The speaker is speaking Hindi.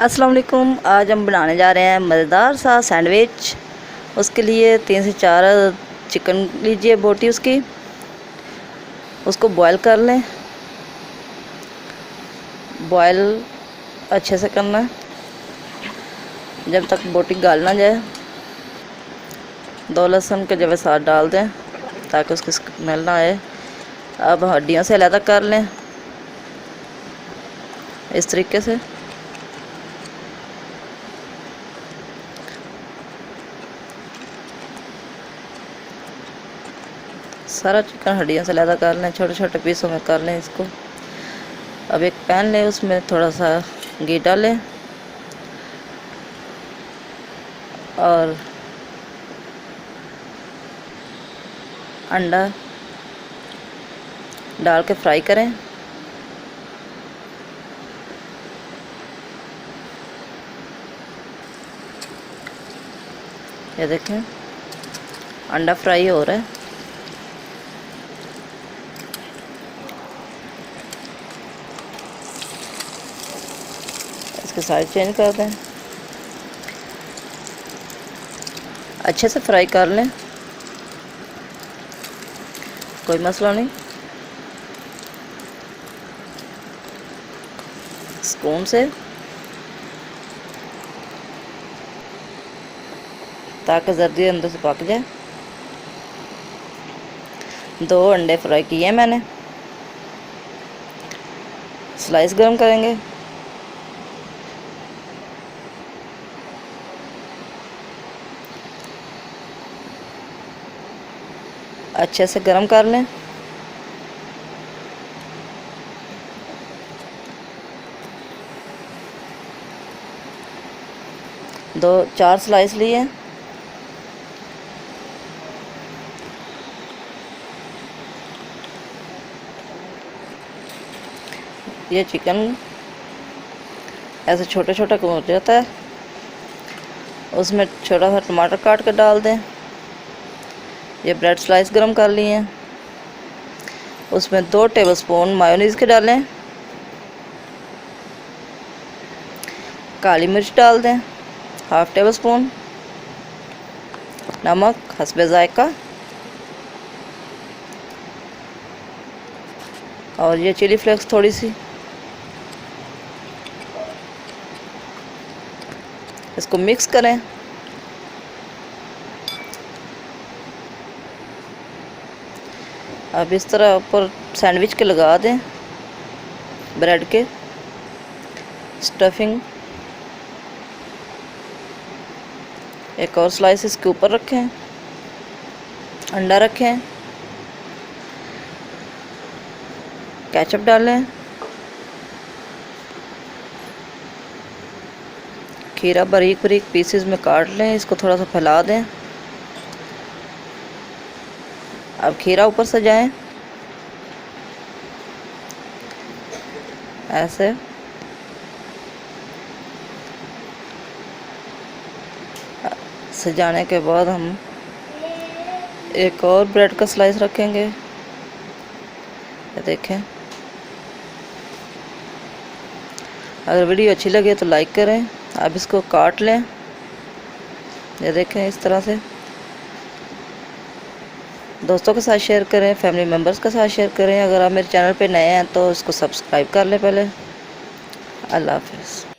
अस्सलाम वालेकुम। आज हम बनाने जा रहे हैं मज़ेदार सा सैंडविच। उसके लिए 3 से 4 चिकन लीजिए, बोटी उसकी, उसको बॉयल कर लें। बॉयल अच्छे से करना है जब तक बोटी गाल ना जाए। 2 लहसुन के जब साथ डाल दें ताकि उसकी स्मेल ना आए। अब हड्डियों से अलग कर लें इस तरीके से। सारा चिकन हड्डियों से अलग कर लें, छोटे छोटे पीसों में कर लें इसको। अब एक पैन लें, उसमें थोड़ा सा घी डालें और अंडा डाल के फ्राई करें। ये देखें अंडा फ्राई हो रहा है। इसके साइड चेंज कर दें, अच्छे से फ्राई कर लें, कोई मसला नहीं। स्पून से ताकि जल्दी अंदर से पक जाए। 2 अंडे फ्राई किए हैं मैंने। स्लाइस गरम करेंगे। अच्छे से गरम कर लें। दो 4 स्लाइस लिए। ये चिकन ऐसे छोटे छोटे हो जाता है, उसमें छोटा सा टमाटर काट कर डाल दें। ये ब्रेड स्लाइस गरम कर लिए हैं, उसमें 2 टेबलस्पून मायोनीज़ के डालें। काली मिर्च डाल दें, 1/2 टेबलस्पून। नमक हस्बे जायका। और ये चिली फ्लेक्स थोड़ी सी। इसको मिक्स करें। अब इस तरह ऊपर सैंडविच के लगा दें ब्रेड के। स्टफिंग एक और स्लाइस इसके ऊपर रखें। अंडा रखें, केचप डालें, खीरा बारीक बारीक पीसेस में काट लें। इसको थोड़ा सा फैला दें। अब खीरा ऊपर सजाएं ऐसे। सजाने के बाद हम एक और ब्रेड का स्लाइस रखेंगे। ये देखें। अगर वीडियो अच्छी लगे तो लाइक करें। अब इसको काट लें। ये देखें इस तरह से। दोस्तों के साथ शेयर करें, फैमिली मेम्बर्स के साथ शेयर करें। अगर आप मेरे चैनल पे नए हैं तो इसको सब्सक्राइब कर लें पहले। अल्लाह हाफ़िज़।